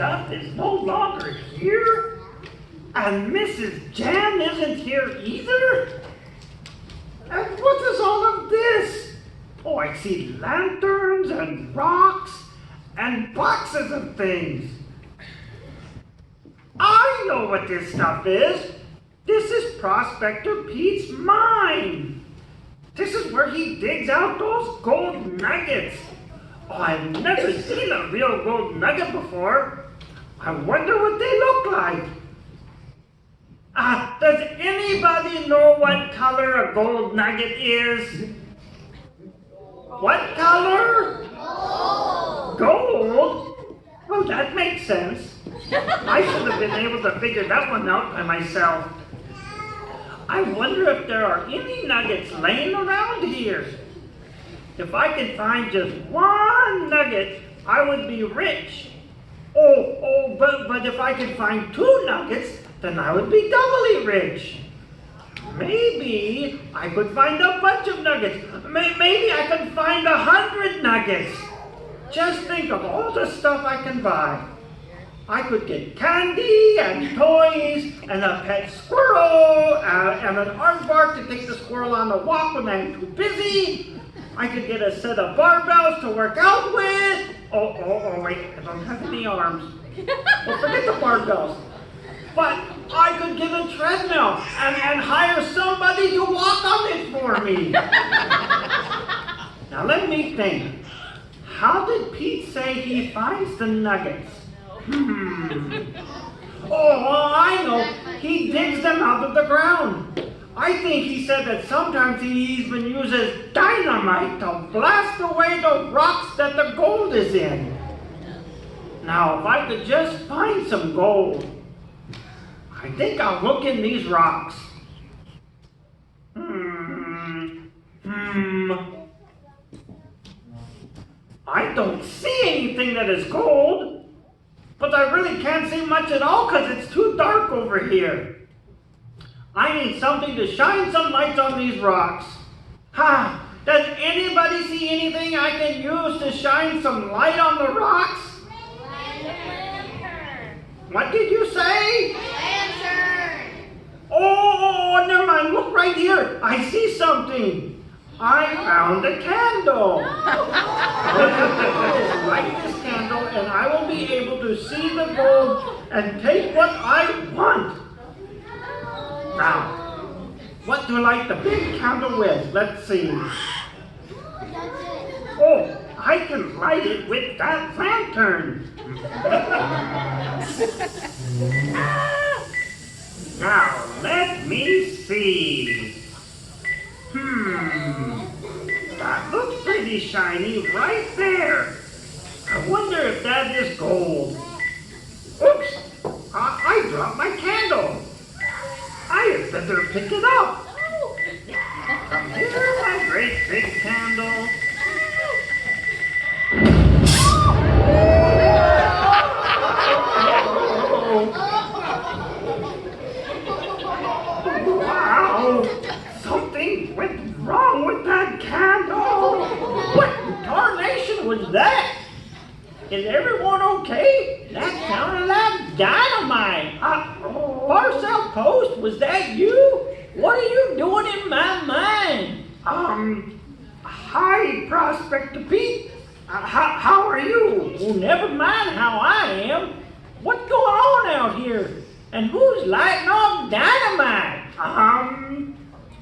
stuff is no longer here? And Mrs. Jam isn't here either? And what is all of this? Oh, I see lanterns and rocks and boxes of things. I know what this stuff is. This is Prospector Pete's mine. This is where he digs out those gold nuggets. Oh, I've never seen a real gold nugget before. I wonder what they look like. Does anybody know what color a gold nugget is? What color? Gold. Gold? Well, that makes sense. I should have been able to figure that one out by myself. I wonder if there are any nuggets laying around here. If I could find just one nugget, I would be rich. But if I could find 2 nuggets, then I would be doubly rich. Maybe I could find a bunch of nuggets. Maybe I could find 100 nuggets. Just think of all the stuff I can buy. I could get candy and toys and a pet squirrel and an aardvark to take the squirrel on a walk when I'm too busy. I could get a set of barbells to work out with. Wait, I don't have any arms. Well, forget the barbells. But I could get a treadmill and hire somebody to walk on it for me. Now let me think. How did Pete say he finds the nuggets? I know. He digs them out of the ground. I think he said that sometimes he even uses dynamite to blast away the rocks that the gold is in. Now, if I could just find some gold, I think I'll look in these rocks. I don't see anything that is gold, but I really can't see much at all because it's too dark over here. I need something to shine some lights on these rocks. Does anybody see anything I can use to shine some light on the rocks? Lantern. What did you say? Lantern. Oh, never mind. Look right here. I see something. I found a candle. All I have to do is light this candle and I will be able to see the gold and take what I want. Now, what to light the big candle with? Let's see. Oh, I can light it with that lantern. Now, let me see. That looks pretty shiny right there. I wonder if that is gold. Oops, I dropped my candle. I had better pick it up. Here's my great big candle. Wow! Something went wrong with that candle. What in tarnation was that? Is everyone okay? That sounded like dynamite. Parcel Post, was that you? What are you doing in my mind? Hi, Prospector Pete. How are you? Well, never mind how I am. What's going on out here? And who's lighting off dynamite?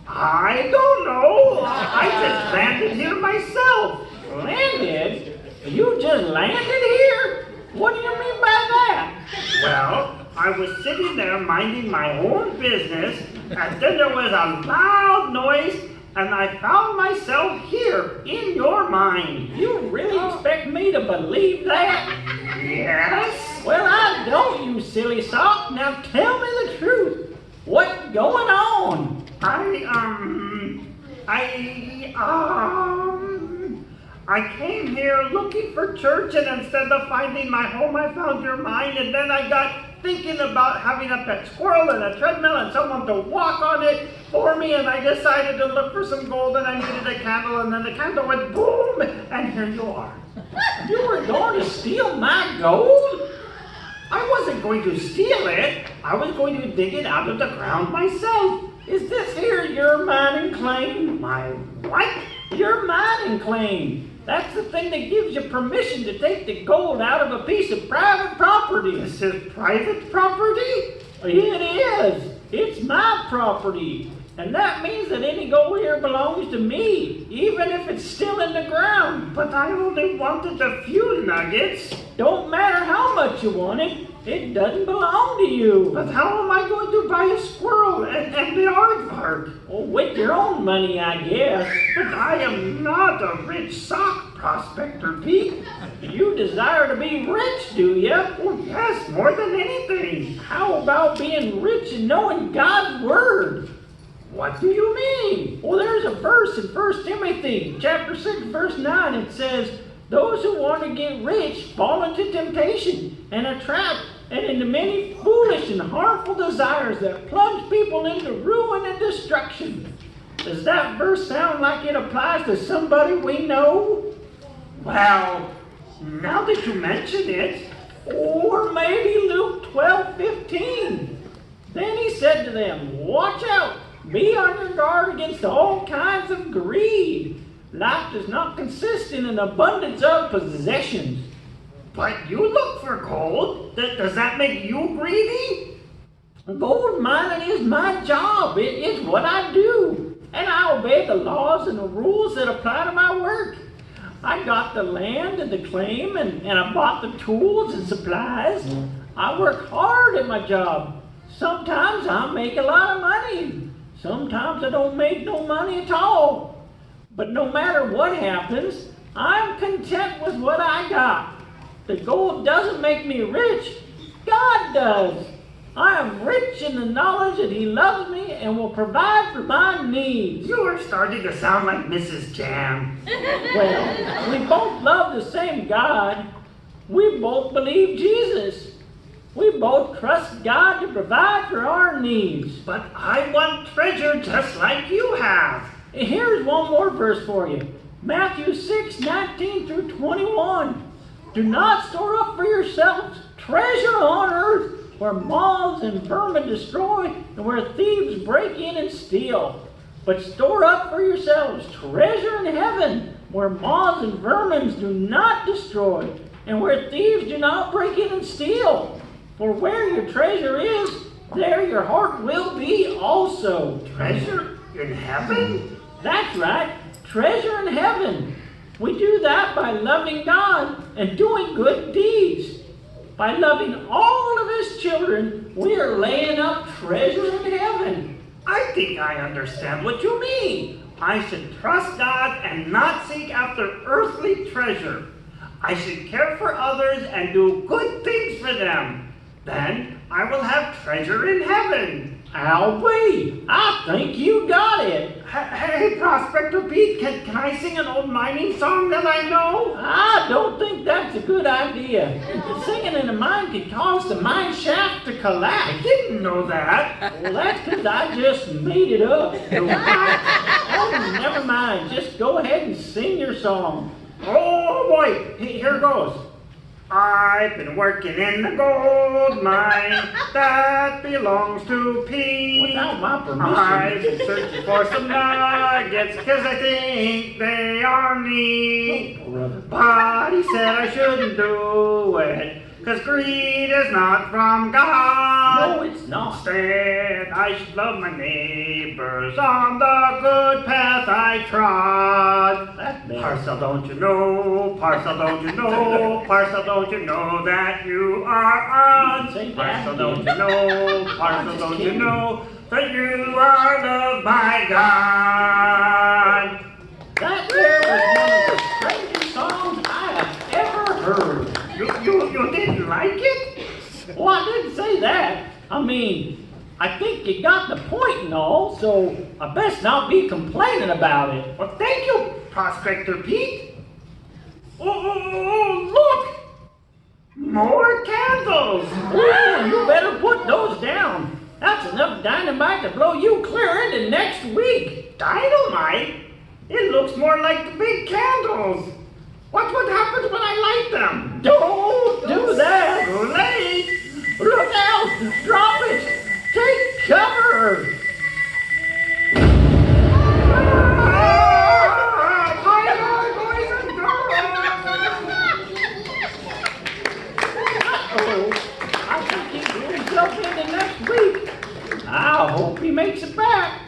I don't know. I just landed here myself. Landed? You just landed here? What do you mean by that? Well, I was sitting there minding my own business, and then there was a loud noise, and I found myself here in your mind. You really expect me to believe that? Yes. Well, I don't, you silly sock. Now tell me the truth. What's going on? I came here looking for church, and instead of finding my home, I found your mine, and then I got thinking about having a pet squirrel and a treadmill and someone to walk on it for me, and I decided to look for some gold, and I needed a candle, and then the candle went boom, and here you are. You were going to steal my gold? I wasn't going to steal it. I was going to dig it out of the ground myself. Is this here your mining claim? My what? Your mining claim. That's the thing that gives you permission to take the gold out of a piece of private property. This is private property? It is. It's my property. And that means that any gold here belongs to me, even if it's still in the ground. But I only wanted a few nuggets. Don't matter how much you want it. It doesn't belong to you. But how am I going to buy a squirrel and the aardvark? Oh, with your own money, I guess. But I am not a rich sock prospector, Pete. You desire to be rich, do you? Oh, yes, more than anything. How about being rich and knowing God's word? What do you mean? Well, there's a verse in 1 Timothy chapter 6, verse 9. It says, those who want to get rich fall into temptation and a trap and into many foolish and harmful desires that plunge people into ruin and destruction. Does that verse sound like it applies to somebody we know? Well, now that you mention it, or maybe Luke 12:15. Then he said to them, watch out. Be on your guard against all kinds of greed. Life does not consist in an abundance of possessions. But you look for gold. Does that make you greedy? Gold mining is my job. It's what I do. And I obey the laws and the rules that apply to my work. I got the land and the claim, and I bought the tools and supplies. I work hard at my job. Sometimes I make a lot of money. Sometimes I don't make no money at all. But no matter what happens, I'm content with what I got. The gold doesn't make me rich. God does. I am rich in the knowledge that He loves me and will provide for my needs. You are starting to sound like Mrs. Jam. Well, we both love the same God. We both believe Jesus. We both trust God to provide for our needs. But I want treasure just like you have. Here's one more verse for you. Matthew 6:19 through 21. Do not store up for yourselves treasure on earth where moths and vermin destroy and where thieves break in and steal. But store up for yourselves treasure in heaven where moths and vermin do not destroy and where thieves do not break in and steal. For where your treasure is, there your heart will be also. Treasure in heaven? That's right, treasure in heaven. We do that by loving God and doing good deeds. By loving all of His children, we are laying up treasure in heaven. I think I understand what you mean. I should trust God and not seek after earthly treasure. I should care for others and do good things for them. Then I will have treasure in heaven. I'll be. I think you got it. Hey, Prospector Pete, can I sing an old mining song that I know? I don't think that's a good idea. Singing in a mine could cause the mine shaft to collapse. I didn't know that. Well, that's because I just made it up. Oh, never mind. Just go ahead and sing your song. Oh, boy. Here goes. I've been working in the gold mine that belongs to Pete. Without my permission. I've been searching for some nuggets because I think they are neat. Oh, but he said I shouldn't do it because greed is not from God. No, it's not. Instead, I should love my neighbors on the good path I trod. Parcel, don't you know? Parcel, don't you know? Parcel, don't you know that you are on? Parcel, don't you know? Parcel, don't you know that you are loved by God? That there was one of the strangest songs I have ever heard. You didn't like it? Well, I didn't say that. I mean, I think you got the point and all, so I best not be complaining about it. Well, thank you, Prospector Pete. Oh, look! More candles! Oh, you better put those down. That's enough dynamite to blow you clear into next week. Dynamite? It looks more like the big candles. What happens when I light them? Don't do that. Too late. Look out! Drop it! Take cover! Bye-bye, boys and girls! I think he blew himself in the next week. I hope he makes it back.